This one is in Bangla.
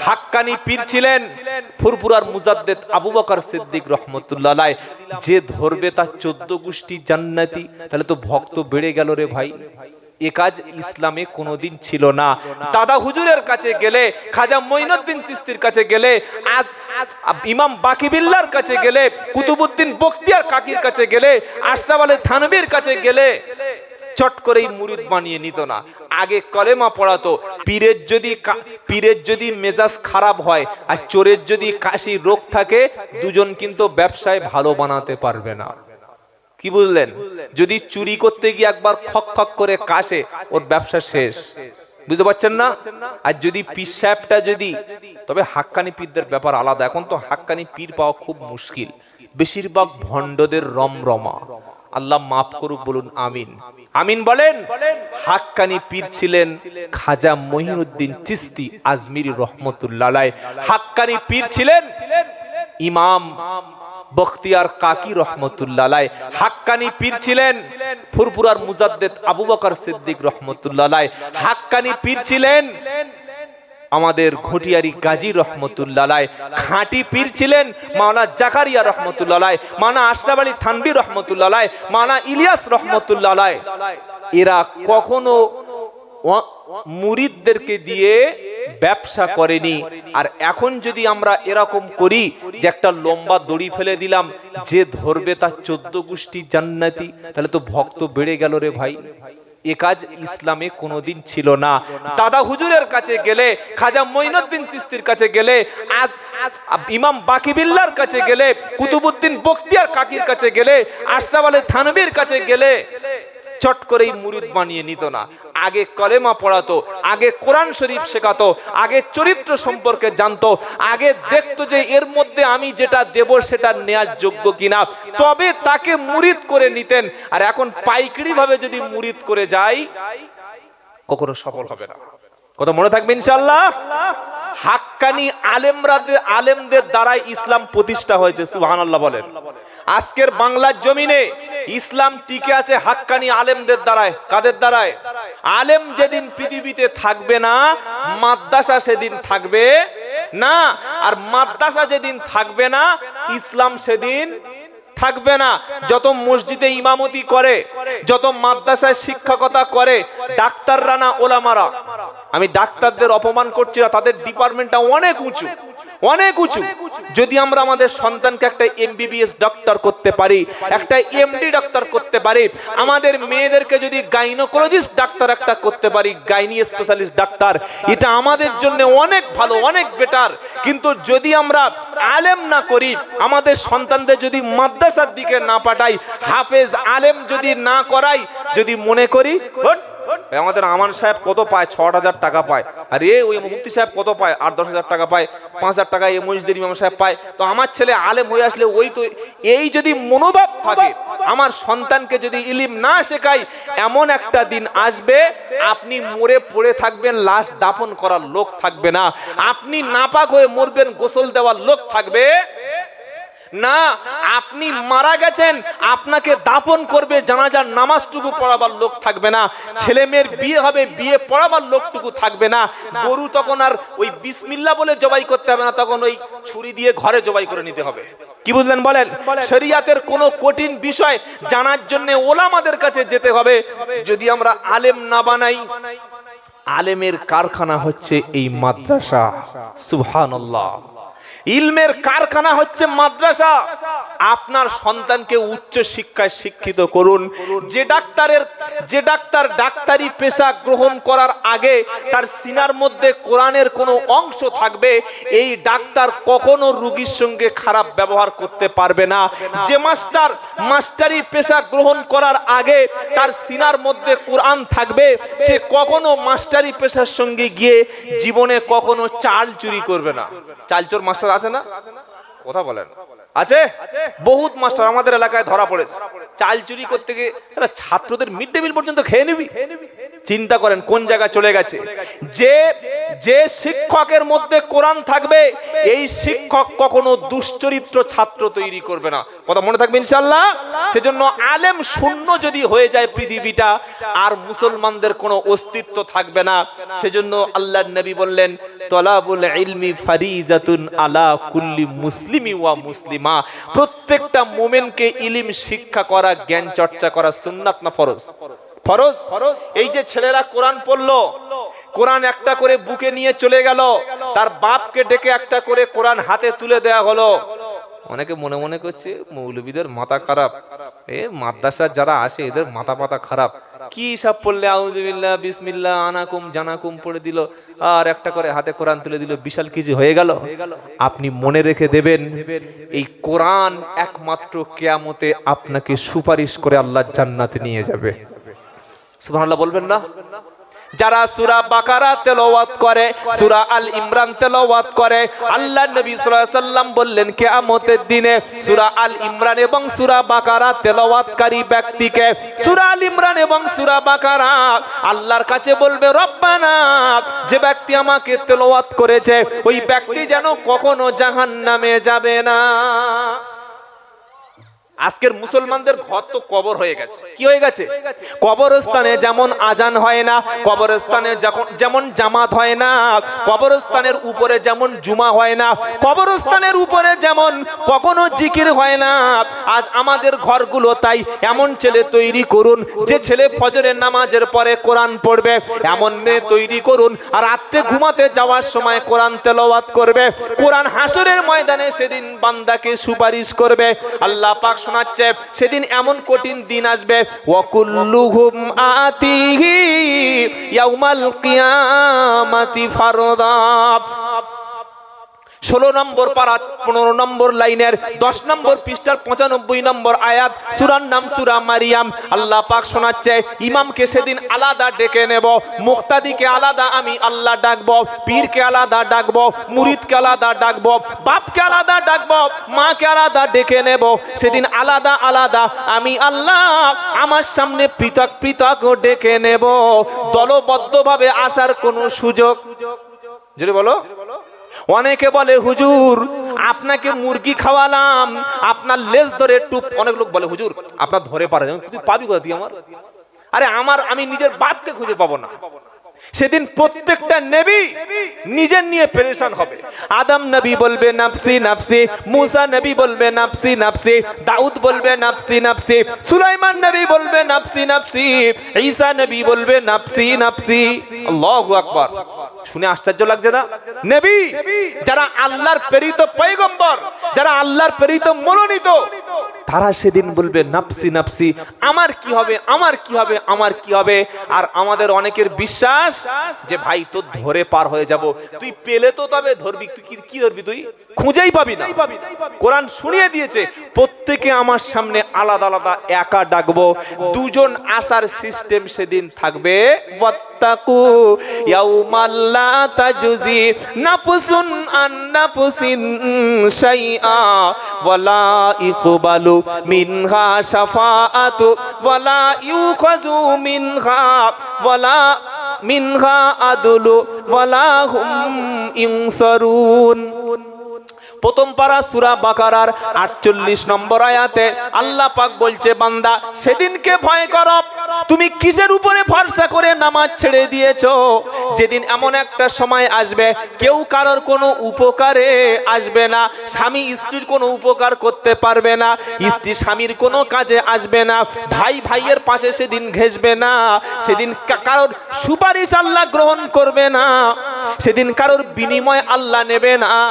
হাক্কানি পীর ছিলেন ফুরফুরার মুজাদ্দেদ আবু বকর সিদ্দিক রহমতুল্লাহ আলাইহি। যে ধরবে তার 14 গোষ্ঠী জান্নাতি। তাহলে তো ভক্ত বেড়ে গেল রে ভাই। এ কাজ ইসলামে কোনোদিন ছিল না। দাদা হুজুরের কাছে গেলে, খাজা মঈনুদ্দিন চিশতির কাছে গেলে, ইমাম বাকি বিল্লাহর কাছে গেলে, কুতুবউদ্দিন বখতিয়ার কাকির কাছে গেলে, আশরাফ আলী থানভীর কাছে গেলে চট করেই মুরিদ বানিয়ে নিত না। আগে কলেমা পড়াতো। পীরের যদি মেজাজ খারাপ হয় আর চোরের যদি কাশি রোগ থাকে, দুজন কিন্তু ব্যবসায় ভালো বানাতে পারবে না। কি বুঝলেন? যদি চুরি করতে গিয়ে একবার খক খক করে কাশে, ওর ব্যবসা শেষ। বুঝতে পারছেন না? আর যদি পীর সাহেবটা যদি, তবে হাক্কানি পীরদের ব্যাপার আলাদা। এখন তো হাক্কানি পীর পাওয়া খুব মুশকিল। বেশিরভাগ ভণ্ডদের রমরমা। আল্লাহ মাফ করুক, বলুন আমিন। আমিন বলেন। হাক্কানি পীর ছিলেন খাজা মঈনুদ্দিন চিশতি আজমিরি রহমতুল্লাহ আলাইহি। হাক্কানি পীর ছিলেন ইমাম বখতিয়ার কাকি রহমতুল্লাহ আলাইহি। হাক্কানি পীর ছিলেন ফুরফুরার মুজাদ্দেদ আবু বকর সিদ্দিক রহমতুল্লাহ আলাইহি। হাক্কানি পীর ছিলেন আমাদের ঘটিয়ারি গাজী রহমতুল্লাহ আলাইহি। খাঁটি পীর ছিলেন মাওলানা জাকারিয়া রহমতুল্লাহ আলাইহি, মাওলানা আশরাফ আলী থানভী রহমতুল্লাহ আলাইহি, মাওলানা ইলিয়াস রহমতুল্লাহ আলাইহি। এরা কখনো মুরিদদেরকে দিয়ে ব্যবসা করেনি। আর এখন যদি আমরা এরকম করি যে একটা লম্বা দড়ি ফেলে দিলাম, যে ধরবে তার 14 গোষ্ঠী জান্নাতি, তাহলে তো ভক্ত বেড়ে গেল রে ভাই। এ কাজ ইসলামে কোনোদিন ছিল না। দাদা হুজুরের কাছে গেলে, খাজা মঈনুদ্দিন চিশতির কাছে গেলে, ইমাম বাকি বিল্লাহর কাছে গেলে, কুতুবউদ্দিন বখতিয়ার কাকির কাছে গেলে, আশরাফ আলী থানভীর কাছে গেলে চট করেই মুরিদ বানিয়ে নিত না। আগে কলেমা পড়াতো, আগে কোরআন শরীফ শেখাতো, আগে চরিত্র সম্পর্কে জানতো, আগে দেখতো যে এর মধ্যে আমি যেটা দেব সেটা নেয়ার যোগ্য কিনা, তবে তাকে মুরিদ করে নিতেন। আর এখন পাইকারি ভাবে যদি মুরিদ করে যাই, কখনো সফল হবে না। কথা মনে থাকবে ইনশাআল্লাহ। হাক্কানি আলেমদের দ্বারাই ইসলাম প্রতিষ্ঠা হয়েছে। সুবহানাল্লাহ বলেন। আজকের বাংলার জমিনে ইসলাম টিকে আছে হাক্কানি আলেমদের দ্বারায়। কাদের দ্বারায়? আলেম যেদিন পৃথিবীতে থাকবে না, মাদ্রাসা সেদিন থাকবে না। আর মাদ্রাসা যেদিন থাকবে না, ইসলাম সেদিন থাকবে না। যত মসজিদে ইমামতি করে, যত মাদ্রাসায় শিক্ষকতা করে ডাক্তাররা না ওলামারা। আমি ডাক্তারদের অপমান করছি না, তাদের ডিপার্টমেন্টটা অনেক উঁচু, অনেক উঁচু। যদি আমরা আমাদের সন্তানকে একটা এমবিবিএস ডক্টর করতে পারি, একটা এমডি ডক্টর করতে পারি, আমাদের মেয়েদেরকে যদি গাইনোকোলজিস্ট ডাক্তার একটা করতে পারি, গাইনি স্পেশালিস্ট ডাক্তার, এটা আমাদের জন্য অনেক ভালো, অনেক বেটার। কিন্তু যদি আমরা আলেম না করি, আমাদের সন্তানদের যদি মাদ্রাসার দিকে না পাঠাই, হাফেজ আলেম যদি না করাই, যদি মনে করি আমাদের আমান সাহেব কত পায়, ৬,০০০ টাকা পায়, আর ওই মুফতি সাহেব কত পায়, ৮-১০,০০০ টাকা পায়, ৫,০০০ টাকা এই মসজিদের ইমাম সাহেব পায়, তো আমার ছেলে আলেম হয়ে আসলে ওই তো, এই যদি মনোভাব থাকে, আমার সন্তানকে যদি ইলম না শেখাই, এমন একটা দিন আসবে আপনি মরে পড়ে থাকবেন, লাশ দাফন করার লোক থাকবে না। আপনি নাপাক হয়ে মরবেন, গোসল দেওয়ার লোক থাকবে না। আপনি মারা গেছেন, আপনাকে দাফন করবে, জানাজার নামাজটুকু পড়াবার লোক থাকবে না। ছেলে মেয়ের বিয়ে হবে, বিয়ে পড়াবার লোকটুকু থাকবে না। গরু তখন আর ওই বিসমিল্লাহ বলে জবাই করতে হবে না, তখন ওই ছুরি দিয়ে ঘরে জবাই করে নিতে হবে। কি বুঝলেন বলেন? শরিয়াতের কোন কঠিন বিষয় জানার জন্য ওলামাদের কাছে যেতে হবে। যদি আমরা আলেম না বানাই, আলেমের কারখানা হচ্ছে এই মাদ্রাসা। সুবহানাল্লাহ। ইলমের কারখানা হচ্ছে মাদ্রাসা। আপনার সন্তানকে উচ্চ শিক্ষায় শিক্ষিত করুন। যে ডাক্তার ডাক্তারি পেশা গ্রহণ করার আগে তার সিনার মধ্যে কোরআনের কোনো অংশ থাকবে, এই ডাক্তার কখনো রোগীর সঙ্গে খারাপ ব্যবহার করতে পারবে না। যে মাস্টারি পেশা গ্রহণ করার আগে তার সিনার মধ্যে কোরআন থাকবে, সে কখনো মাস্টারি পেশার সঙ্গে গিয়ে জীবনে কখনো চাল চুরি করবে না। চালচোর মাস্টার আছে না? কথা বলেন। আছে বহুত মাস্টার আমাদের এলাকায় ধরা পড়েছে, চাল চুরি করতে গিয়ে ছাত্রদের মিড ডে মিল পর্যন্ত খেয়ে নিবি। চিন্তা করেন কোন জায়গায় চলে গেছে। যে শিক্ষকের মধ্যে কোরআন থাকবে এই শিক্ষক কখনো দুশ্চরিত্র ছাত্র তৈরি করবে না, কথা মনে থাকবে ইনশাআল্লাহ। সেজন্য আলেম শূন্য যদি হয়ে যায় পৃথিবীটা, আর মুসলমানদের কোনো অস্তিত্ব থাকবে না। সেজন্য আল্লাহর নবী বললেন তলাবুল ইলমি ফারিজাতুন আলা কুল্লি মুসলিমি ওয়া মুসলিমা, প্রত্যেকটা মুমিনকে ইলম শিক্ষা করা, জ্ঞান চর্চা করা সুন্নাত না ফরজ? ফরজ। এই যে ছেলেরা কোরআন পড়লো, কোরআন একটা করে বুকে নিয়ে চলে গেল, তার বাপকে ডেকে একটা করে কোরআন হাতে তুলে দেয়া হলো। অনেকে মনে মনে করছে মৌলবীদের মাথা খারাপ, মাদ্রাসা যারা আসে এদের মাথা পাতা খারাপ, কি সব পড়লে আউযুবিল্লাহ বিসমিল্লাহ আনাকুম জানাকুম পড়ে দিল আর একটা করে হাতে কোরআন তুলে দিল, বিশাল কিছু হয়ে গেল। আপনি মনে রেখে দেবেন এই কোরআন একমাত্র কিয়ামতে আপনাকে সুপারিশ করে আল্লাহর জান্নাতে নিয়ে যাবে। সুবহানাল্লাহ বলবেন না? যারা সূরা বাকারা তেলাওয়াত করে, সূরা আল ইমরান তেলাওয়াত করে, আল্লাহর নবী সাল্লাল্লাহু আলাইহি ওয়াসাল্লাম বললেন কিয়ামতের দিনে সূরা আল ইমরান এবং সূরা বাকারা তেলাওয়াতকারী ব্যক্তিকে, সূরা আল ইমরান এবং সূরা বাকারা আল্লাহর কাছে বলবে রব্বানা, যে ব্যক্তি আমাকে তেলাওয়াত করেছে ওই ব্যক্তি যেন কখনো জাহান্নামে যাবে না। আজকের মুসলমানদের ঘর তো কবর হয়ে গেছে। কি হয়ে গেছে? কবরস্থানে যেমন আজান হয় না, কবরস্থানে যেমন জামাত হয় না, কবরস্থানের উপরে যেমন জুমা হয় না, কবরস্থানের উপরে যেমন কখনো জিকির হয় না, আজ আমাদের ঘরগুলো তাই এমন ছেলে তৈরি করুন যে ছেলে ফজরের নামাজের পরে কোরআন পড়বে, এমন মেয়ে তৈরি করুন আর রাতে ঘুমাতে যাওয়ার সময় কোরআন তেলাওয়াত করবে। কোরআন হাসরের ময়দানে সেদিন বান্দাকে সুপারিশ করবে। আল্লাহ পাক শোনাচ্ছে সেদিন এমন কঠিন দিন আসবে, ওয়াকুল্লুহুম আতিহি ইয়াউমাল কিয়ামাতি ফারদা। 16 নম্বর পারা 15 নম্বর লাইনের 10 নম্বর পৃষ্ঠার 95 নম্বর আয়াত, সূরার নাম সূরা মারিয়াম। আল্লাহ পাক শোনাচ্ছে ইমামকে সেদিন আলাদা ডেকে নেব, মুক্তাদিকে আলাদা আমি আল্লাহ ডাকবো, পীরকে আলাদা ডাকবো, মুরিদকে আলাদা ডাকবো, বাপকে আলাদা ডাকবো, মাকে আলাদা ডেকে নেব। সেদিন আলাদা আলাদা আমি আল্লাহ আমার সামনে পৃথক পৃথক ডেকে নেব। দলবদ্ধভাবে আসার কোনো সুযোগ, যদি বলো। অনেকে বলে হুজুর আপনাকে মুরগি খাওয়ালাম, আপনার লেজ ধরে টুপ, অনেক লোক বলে হুজুর আপনার ধরে পারে, তুই পাবি কোথা তুই আমার? আরে আমি নিজের বাপকে খুঁজে পাবো না। সেদিন প্রত্যেকটা নবী নিজের নিয়ে পেরেশান হবে। আদম নবী বলবে নাফসি নাফসি, মুসা নবী বলবে নাফসি নাফসি, দাউদ বলবে নাফসি নাফসি, সুলাইমান নবী বলবে নাফসি নাফসি, ঈসা নবী বলবে নাফসি নাফসি। আল্লাহু আকবার। শুনে আশ্চর্য লাগছে না? নবী যারা আল্লাহর প্রেরিত পয়গম্বর, যারা আল্লাহর প্রেরিত মনোনীত, তারা সেদিন বলবে নাফসি নাফসি, আমার কি হবে, আমার কি হবে, আমার কি হবে। আর আমাদের অনেকের বিশ্বাস যে ভাই তো ধরে পার হয়ে যাব, তুই পেলে তো তবে ধরবি, তুই কি ধরবি, তুই খুঁজেই পাবি না। কোরআন শুনিয়ে দিয়েছে প্রত্যেকে আমার সামনে আলাদা আলাদা একা ডাকবো, দুজন আসার সিস্টেম সেদিন থাকবে। ওয়াত্তাকু ইয়াউমাল লা তাজজি নাফসুন আন নাফসিন শাইআ ওয়ালা ইকবালু মিনহা শাফাআতু ওয়ালা ইউখাযু মিনহা আদলু ওয়ালা হুম ইনসারুন। প্রথম পারা সূরা বাকারার 48 নম্বর আয়াতে আল্লাহ পাক বলছে বান্দা সেদিনকে ভয় করো। তুমি কিসের উপরে ভরসা করে নামাজ ছেড়ে দিয়েছো? যেদিন এমন একটা সময় আসবে কেউ কারোর কোনো উপকারে আসবে না, স্বামী স্ত্রীর কোনো উপকার করতে পারবে না, স্ত্রী স্বামীর কোনো কাজে আসবে না, ভাই ভাইয়ের পাশে সেদিন ঘেঁষবে না, সেদিন কারোর সুপারিশ আল্লাহ গ্রহণ করবে না, সেদিন কারোর বিনিময় আল্লাহ নেবে না।